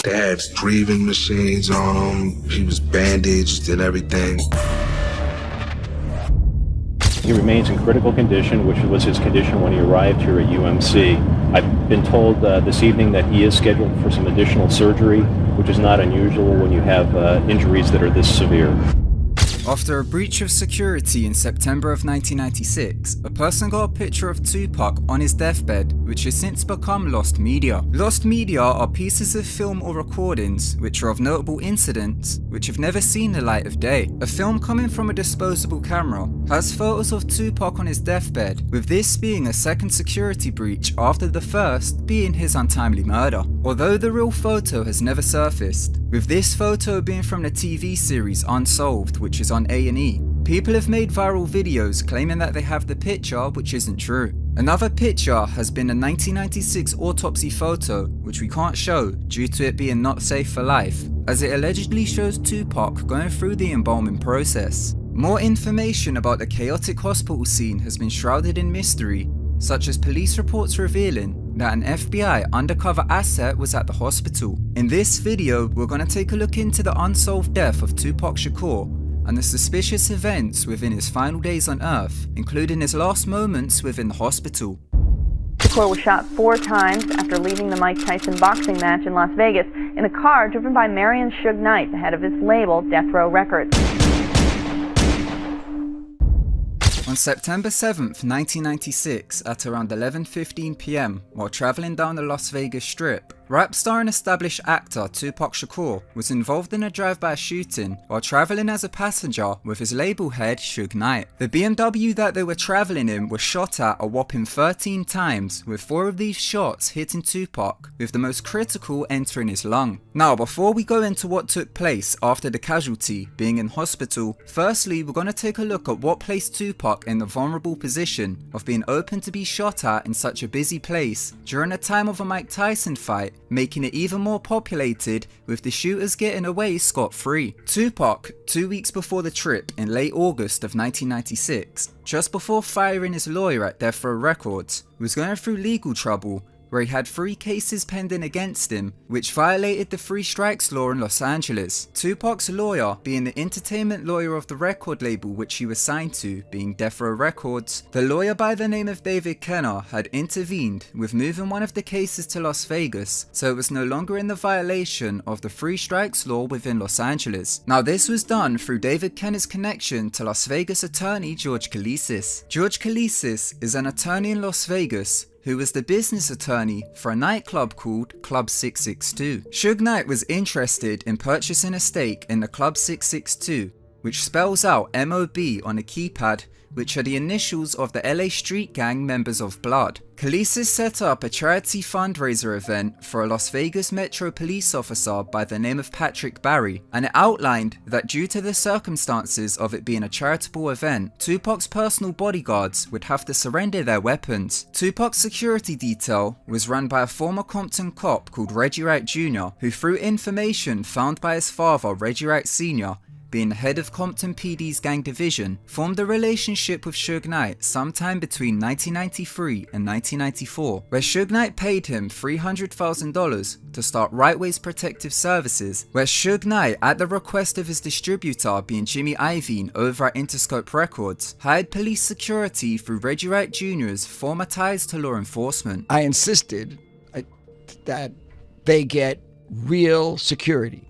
They had breathing machines on him. He was bandaged and everything. He remains in critical condition, which was his condition when he arrived here at UMC. I've been told this evening that he is scheduled for some additional surgery, which is not unusual when you have injuries that are this severe. After a breach of security in September of 1996, a person got a picture of Tupac on his deathbed, which has since become lost media. Lost media are pieces of film or recordings which are of notable incidents which have never seen the light of day. A film coming from a disposable camera has photos of Tupac on his deathbed, with this being a second security breach after the first being his untimely murder. Although the real photo has never surfaced, with this photo being from the TV series Unsolved, which is on A&E. People have made viral videos claiming that they have the picture, which isn't true. Another picture has been a 1996 autopsy photo, which we can't show due to it being not safe for life, as it allegedly shows Tupac going through the embalming process. More information about the chaotic hospital scene has been shrouded in mystery, such as police reports revealing that an FBI undercover asset was at the hospital. In this video, we're going to take a look into the unsolved death of Tupac Shakur and the suspicious events within his final days on Earth, including his last moments within the hospital. Shakur was shot 4 times after leaving the Mike Tyson boxing match in Las Vegas in a car driven by Marion Suge Knight, the head of his label, Death Row Records. On September 7th, 1996, at around 11:15 p.m, while traveling down the Las Vegas Strip, rap star and established actor Tupac Shakur was involved in a drive-by shooting while traveling as a passenger with his label head Suge Knight. The BMW that they were traveling in was shot at a whopping 13 times, with 4 of these shots hitting Tupac, with the most critical entering his lung. Now, before we go into what took place after the casualty being in hospital, firstly we're going to take a look at what placed Tupac in the vulnerable position of being open to be shot at in such a busy place during a time of a Mike Tyson fight, making it even more populated with the shooters getting away scot-free. Tupac, 2 weeks before the trip in late August of 1996, just before firing his lawyer at Death Row Records, was going through legal trouble where he had 3 cases pending against him, which violated the 3 strikes law in Los Angeles. Tupac's lawyer being the entertainment lawyer of the record label which he was signed to, being Death Row Records. The lawyer by the name of David Kenner had intervened with moving one of the cases to Las Vegas, so it was no longer in the violation of the 3 strikes law within Los Angeles. Now this was done through David Kenner's connection to Las Vegas attorney George Kalisis. George Kalisis is an attorney in Las Vegas who was the business attorney for a nightclub called Club 662. Suge Knight was interested in purchasing a stake in the Club 662, which spells out MOB on a keypad, which are the initials of the LA street gang Members of Blood. Kalisis set up a charity fundraiser event for a Las Vegas Metro police officer by the name of Patrick Barry, and it outlined that due to the circumstances of it being a charitable event, Tupac's personal bodyguards would have to surrender their weapons. Tupac's security detail was run by a former Compton cop called Reggie Wright Jr., who through information found by his father, Reggie Wright Sr., being the head of Compton PD's gang division, formed a relationship with Suge Knight sometime between 1993 and 1994, where Suge Knight paid him $300,000 to start Rightway's Protective Services, where Suge Knight, at the request of his distributor being Jimmy Iovine over at Interscope Records, hired police security through Reggie Wright Jr.'s former ties to law enforcement. I insisted that they get real security.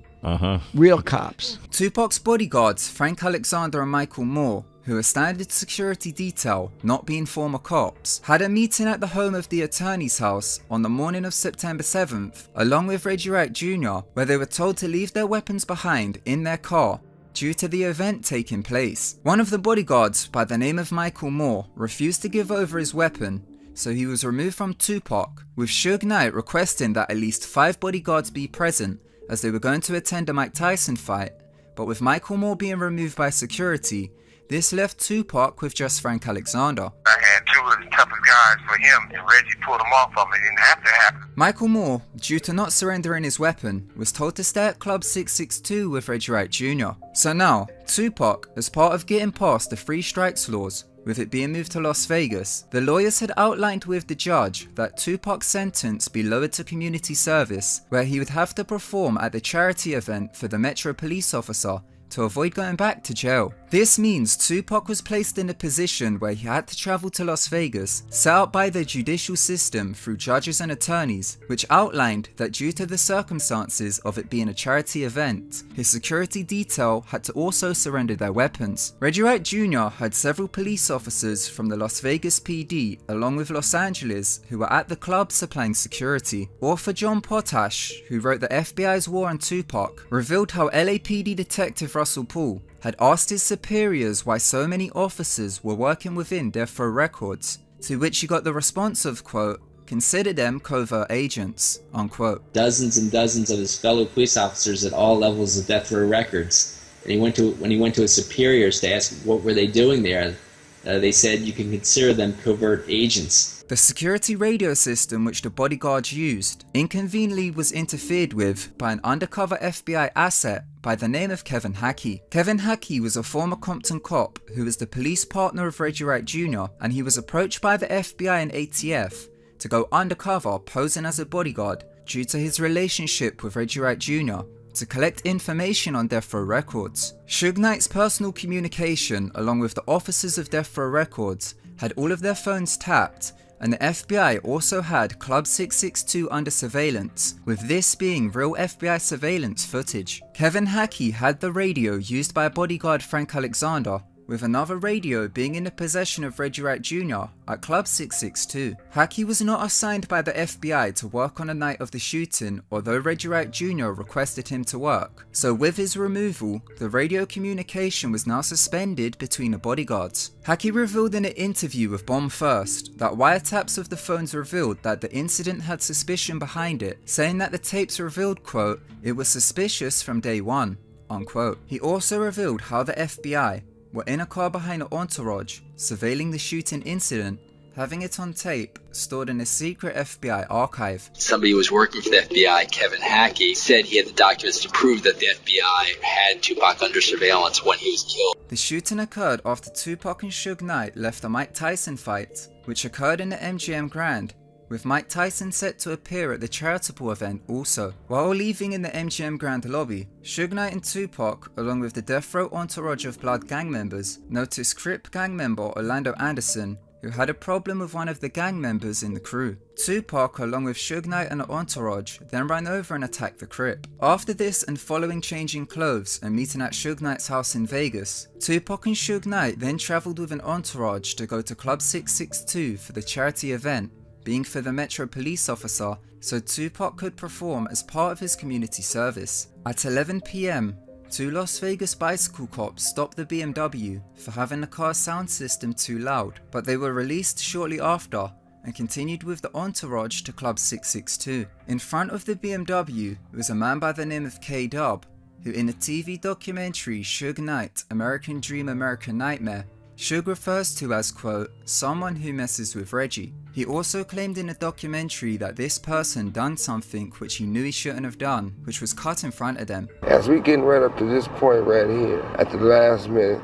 Real cops. Tupac's bodyguards, Frank Alexander and Michael Moore, who are standard security detail, not being former cops, had a meeting at the home of the attorney's house on the morning of September 7th, along with Reggie Wright Jr., where they were told to leave their weapons behind in their car due to the event taking place. One of the bodyguards, by the name of Michael Moore, refused to give over his weapon, so he was removed from Tupac, with Suge Knight requesting that at least 5 bodyguards be present, as they were going to attend a Mike Tyson fight, but with Michael Moore being removed by security, this left Tupac with just Frank Alexander. I had 2 of the toughest guys for him, and Reggie pulled him off of me. It didn't have to happen. Michael Moore, due to not surrendering his weapon, was told to stay at Club 662 with Reggie Wright Jr. So now, Tupac, as part of getting past the 3 strikes laws, with it being moved to Las Vegas, the lawyers had outlined with the judge that Tupac's sentence be lowered to community service, where he would have to perform at the charity event for the Metro police officer to avoid going back to jail. This means Tupac was placed in a position where he had to travel to Las Vegas, set out by the judicial system through judges and attorneys, which outlined that due to the circumstances of it being a charity event, his security detail had to also surrender their weapons. Reggie Wright Jr. had several police officers from the Las Vegas PD along with Los Angeles who were at the club supplying security. Author John Potash, who wrote the FBI's War on Tupac, revealed how LAPD detective Russell Paul had asked his superiors why so many officers were working within death row records, to which he got the response of, quote, "Consider them covert agents," unquote. Dozens and dozens of his fellow police officers at all levels of death row records. And when he went to his superiors to ask what were they doing there, they said you can consider them covert agents. The security radio system which the bodyguards used inconveniently was interfered with by an undercover FBI asset by the name of Kevin Hackey. Kevin Hackey was a former Compton cop who was the police partner of Reggie Wright Jr., and he was approached by the FBI and ATF to go undercover posing as a bodyguard due to his relationship with Reggie Wright Jr. to collect information on death row records. Suge Knight's personal communication along with the officers of death row records had all of their phones tapped, and the FBI also had Club 662 under surveillance, with this being real FBI surveillance footage. Kevin Hackey had the radio used by bodyguard Frank Alexander, with another radio being in the possession of Reggie Wright Jr. at Club 662. Hackey was not assigned by the FBI to work on the night of the shooting, although Reggie Wright Jr. requested him to work. So with his removal, the radio communication was now suspended between the bodyguards. Hackey revealed in an interview with Bomb First that wiretaps of the phones revealed that the incident had suspicion behind it, saying that the tapes revealed, quote, "It was suspicious from day one," unquote. He also revealed how the FBI were in a car behind an entourage, surveilling the shooting incident, having it on tape, stored in a secret FBI archive. Somebody who was working for the FBI, Kevin Hackey, said he had the documents to prove that the FBI had Tupac under surveillance when he was killed. The shooting occurred after Tupac and Suge Knight left a Mike Tyson fight, which occurred in the MGM Grand, with Mike Tyson set to appear at the charitable event also. While leaving in the MGM Grand lobby, Suge Knight and Tupac, along with the death row entourage of Blood gang members, noticed Crip gang member Orlando Anderson, who had a problem with one of the gang members in the crew. Tupac, along with Suge Knight and the entourage, then ran over and attacked the Crip. After this, and following changing clothes and meeting at Suge Knight's house in Vegas, Tupac and Suge Knight then travelled with an entourage to go to Club 662 for the charity event, being for the Metro police officer, so Tupac could perform as part of his community service. At 11 PM, two Las Vegas bicycle cops stopped the BMW for having the car's sound system too loud, but they were released shortly after and continued with the entourage to Club 662. In front of the BMW was a man by the name of K-Dub, who in the TV documentary Suge Knight, American Dream, American Nightmare, Suge refers to as, quote, "someone who messes with Reggie." He also claimed in the documentary that this person done something which he knew he shouldn't have done, which was cut in front of them. As we getting right up to this point right here, at the last minute,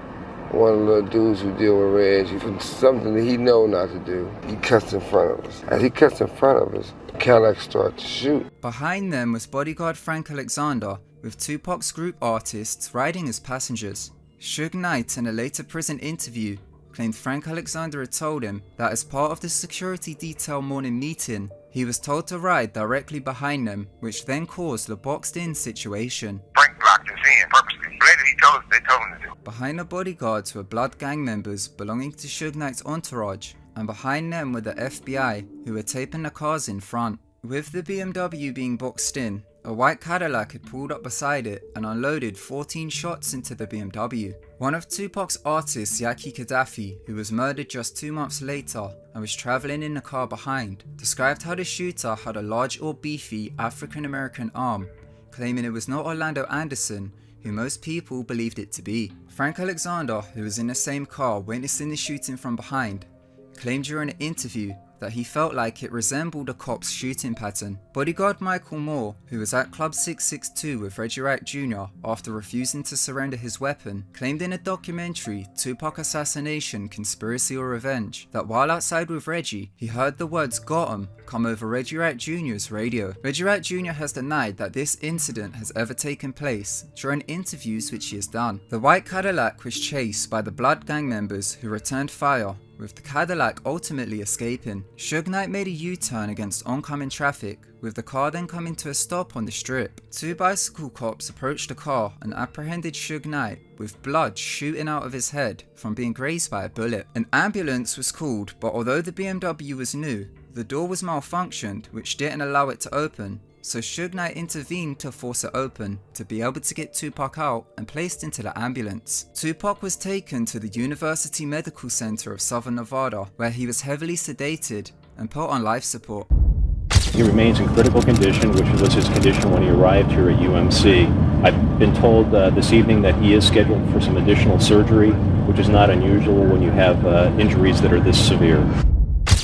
one of the little dudes who deal with Reggie, for something that he know not to do, he cuts in front of us. As he cuts in front of us, Cadillac starts to shoot. Behind them was bodyguard Frank Alexander, with Tupac's group artists riding as passengers. Suge Knight, in a later prison interview, claimed Frank Alexander had told him that as part of the security detail morning meeting, he was told to ride directly behind them, which then caused the boxed-in situation. Frank blocked us in purposely. Later they told him to do. Behind the bodyguards were Blood gang members belonging to Suge Knight's entourage, and behind them were the FBI, who were taping the cars in front. With the BMW being boxed in, a white Cadillac had pulled up beside it and unloaded 14 shots into the BMW. One of Tupac's artists, Yaki Gaddafi, who was murdered just 2 months later and was travelling in the car behind, described how the shooter had a large or beefy African American arm, claiming it was not Orlando Anderson, who most people believed it to be. Frank Alexander, who was in the same car witnessing the shooting from behind, claimed during an interview that he felt like it resembled a cop's shooting pattern. Bodyguard Michael Moore, who was at Club 662 with Reggie Wright Jr. after refusing to surrender his weapon, claimed in a documentary, Tupac Assassination, Conspiracy or Revenge, that while outside with Reggie, he heard the words "got 'em" come over Reggie Wright Jr.'s radio. Reggie Wright Jr. has denied that this incident has ever taken place during interviews which he has done. The white Cadillac was chased by the Blood gang members who returned fire, with the Cadillac ultimately escaping. Suge Knight made a U-turn against oncoming traffic, with the car then coming to a stop on the strip. Two bicycle cops approached the car and apprehended Suge Knight, with blood shooting out of his head from being grazed by a bullet. An ambulance was called, but although the BMW was new, the door was malfunctioned, which didn't allow it to open. So Suge Knight intervened to force it open, to be able to get Tupac out and placed into the ambulance. Tupac was taken to the University Medical Center of Southern Nevada, where he was heavily sedated and put on life support. He remains in critical condition, which was his condition when he arrived here at UMC. I've been told this evening that he is scheduled for some additional surgery, which is not unusual when you have injuries that are this severe.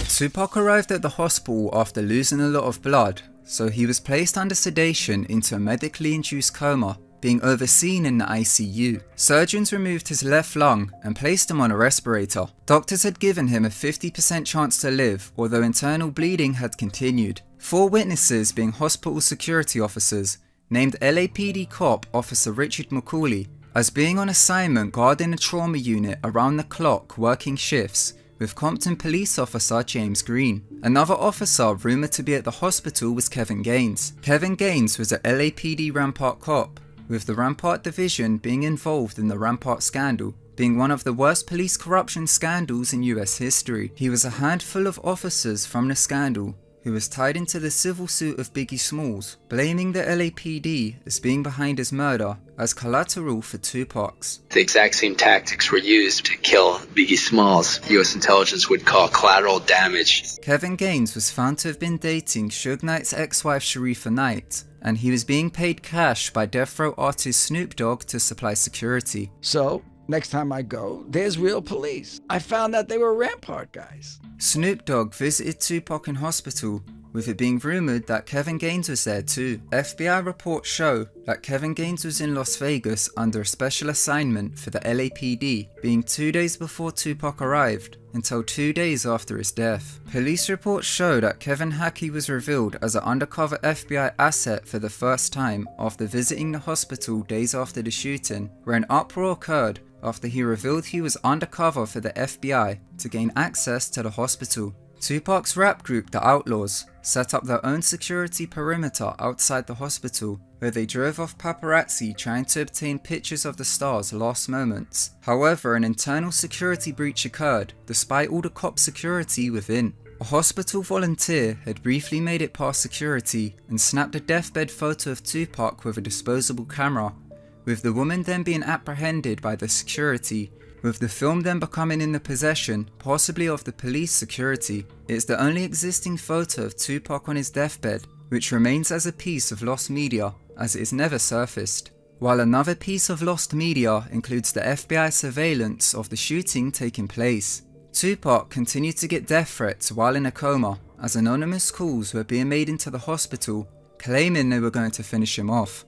Tupac arrived at the hospital after losing a lot of blood, so he was placed under sedation into a medically induced coma, being overseen in the ICU. Surgeons removed his left lung and placed him on a respirator. Doctors had given him a 50% chance to live, although internal bleeding had continued. 4 witnesses, being hospital security officers, named LAPD cop Officer Richard McCauley as being on assignment guarding a trauma unit around the clock working shifts, with Compton police officer James Green. Another officer rumoured to be at the hospital was Kevin Gaines. Kevin Gaines was a LAPD Rampart cop, with the Rampart division being involved in the Rampart scandal, being one of the worst police corruption scandals in US history. He was a handful of officers from the scandal who was tied into the civil suit of Biggie Smalls, blaming the LAPD as being behind his murder as collateral for Tupac's. The exact same tactics were used to kill Biggie Smalls. US intelligence would call collateral damage. Kevin Gaines was found to have been dating Suge Knight's ex-wife Sharifa Knight, and he was being paid cash by death row artist Snoop Dogg to supply security. So, next time I go, there's real police. I found that they were Rampart guys. Snoop Dogg visited Tupac in hospital, with it being rumoured that Kevin Gaines was there too. FBI reports show that Kevin Gaines was in Las Vegas under a special assignment for the LAPD, being 2 days before Tupac arrived, until 2 days after his death. Police reports show that Kevin Hackey was revealed as an undercover FBI asset for the first time after visiting the hospital days after the shooting, where an uproar occurred after he revealed he was undercover for the FBI to gain access to the hospital. Tupac's rap group, The Outlaws, set up their own security perimeter outside the hospital, where they drove off paparazzi trying to obtain pictures of the star's last moments. However, an internal security breach occurred, despite all the cop security within. A hospital volunteer had briefly made it past security and snapped a deathbed photo of Tupac with a disposable camera, with the woman then being apprehended by the security, with the film then becoming in the possession, possibly of the police security. It's the only existing photo of Tupac on his deathbed, which remains as a piece of lost media, as it is never surfaced. While another piece of lost media includes the FBI surveillance of the shooting taking place. Tupac continued to get death threats while in a coma, as anonymous calls were being made into the hospital, claiming they were going to finish him off.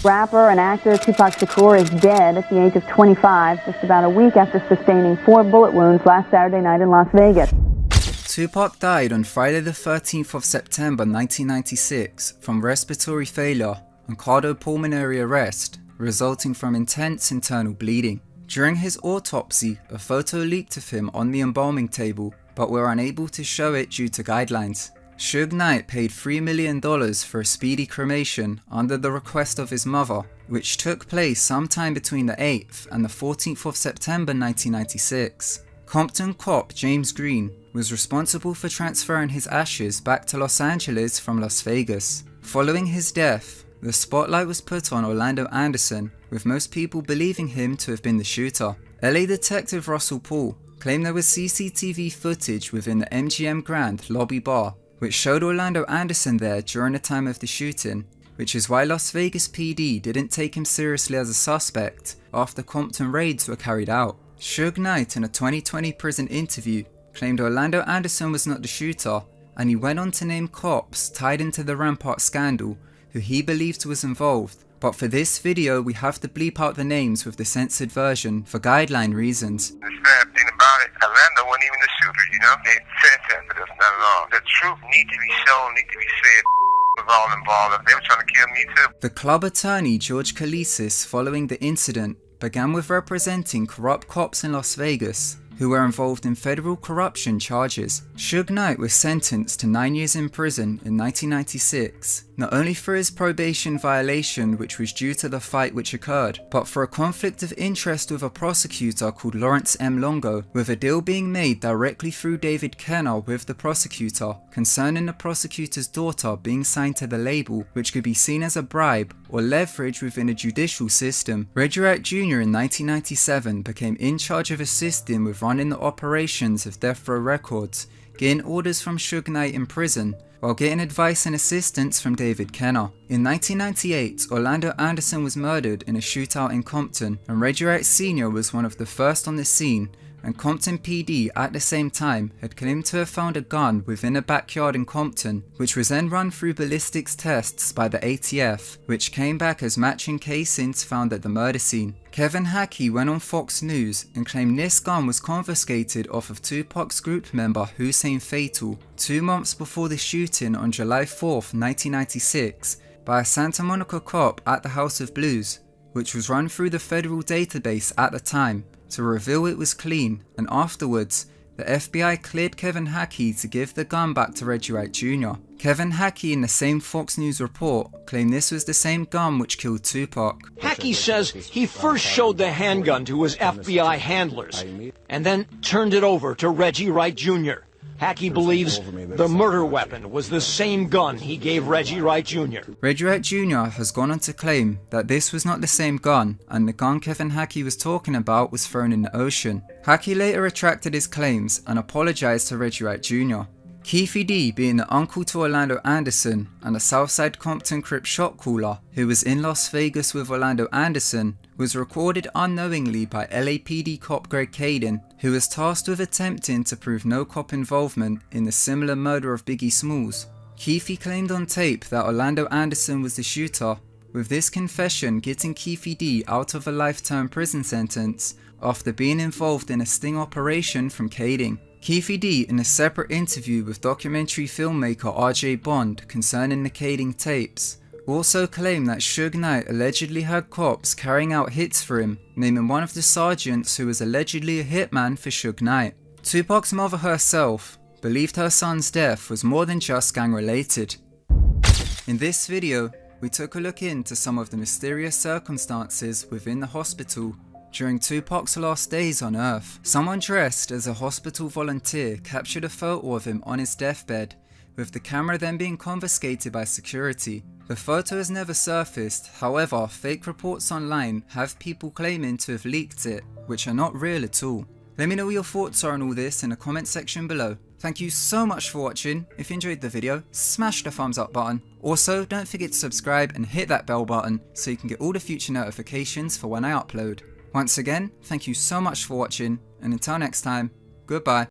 Rapper and actor Tupac Shakur is dead at the age of 25, just about a week after sustaining 4 bullet wounds last Saturday night in Las Vegas. Tupac died on Friday the 13th of September 1996 from respiratory failure and cardiopulmonary arrest, resulting from intense internal bleeding. During his autopsy, a photo leaked of him on the embalming table, but were unable to show it due to guidelines. Suge Knight paid $3 million for a speedy cremation under the request of his mother, which took place sometime between the 8th and the 14th of September 1996. Compton cop James Green was responsible for transferring his ashes back to Los Angeles from Las Vegas. Following his death, the spotlight was put on Orlando Anderson, with most people believing him to have been the shooter. LA detective Russell Paul claimed there was CCTV footage within the MGM Grand lobby bar, which showed Orlando Anderson there during the time of the shooting, which is why Las Vegas PD didn't take him seriously as a suspect after Compton raids were carried out. Suge Knight, in a 2020 prison interview, claimed Orlando Anderson was not the shooter, and he went on to name cops tied into the Rampart scandal who he believed was involved. But for this video we have to bleep out the names with the censored version for guideline reasons. The sad thing about it, Orlando wasn't even the shooter, you know? They said that, but that's not at all. The truth need to be shown, need to be said. Was all involved. They were trying to kill me too. The club attorney George Kalisis, following the incident, began with representing corrupt cops in Las Vegas who were involved in federal corruption charges. Suge Knight was sentenced to 9 years in prison in 1996, not only for his probation violation which was due to the fight which occurred, but for a conflict of interest with a prosecutor called Lawrence M. Longo, with a deal being made directly through David Kenner with the prosecutor concerning the prosecutor's daughter being signed to the label, which could be seen as a bribe or leverage within a judicial system. Reggie Wright Jr. in 1997 became in charge of assisting with running the operations of Death Row Records, getting orders from Suge Knight in prison, while getting advice and assistance from David Kenner. In 1998, Orlando Anderson was murdered in a shootout in Compton, and Reggie Wright Sr. was one of the first on the scene, and Compton PD at the same time had claimed to have found a gun within a backyard in Compton, which was then run through ballistics tests by the ATF, which came back as matching casings found at the murder scene. Kevin Hackey went on Fox News and claimed this gun was confiscated off of Tupac's group member Hussein Fatal 2 months before the shooting on July 4th, 1996 by a Santa Monica cop at the House of Blues, which was run through the federal database at the time to reveal it was clean, and afterwards the FBI cleared Kevin Hackey to give the gun back to Reggie Wright Jr. Kevin Hackey in the same Fox News report claimed this was the same gun which killed Tupac. Hackey says he first showed the handgun to his FBI handlers and then turned it over to Reggie Wright Jr. Hackey believes the murder weapon was the same gun he gave Reggie Wright Jr. Reggie Wright Jr. has gone on to claim that this was not the same gun, and the gun Kevin Hackey was talking about was thrown in the ocean. Hackey later retracted his claims and apologized to Reggie Wright Jr. Keefe D, being the uncle to Orlando Anderson and a Southside Compton Crip shot caller who was in Las Vegas with Orlando Anderson, was recorded unknowingly by LAPD cop Greg Caden, who was tasked with attempting to prove no cop involvement in the similar murder of Biggie Smalls. Keefe claimed on tape that Orlando Anderson was the shooter, with this confession getting Keefe D out of a lifetime prison sentence after being involved in a sting operation from Caden. Keefe D, in a separate interview with documentary filmmaker RJ Bond concerning the Caden tapes, also claimed that Suge Knight allegedly had cops carrying out hits for him, naming one of the sergeants who was allegedly a hitman for Suge Knight. Tupac's mother herself believed her son's death was more than just gang related. In this video, we took a look into some of the mysterious circumstances within the hospital during Tupac's last days on Earth. Someone dressed as a hospital volunteer captured a photo of him on his deathbed, with the camera then being confiscated by security. The photo has never surfaced, however fake reports online have people claiming to have leaked it, which are not real at all. Let me know what your thoughts are on all this in the comment section below. Thank you so much for watching. If you enjoyed the video, smash the thumbs up button. Also, don't forget to subscribe and hit that bell button so you can get all the future notifications for when I upload. Once again, thank you so much for watching, and until next time, goodbye.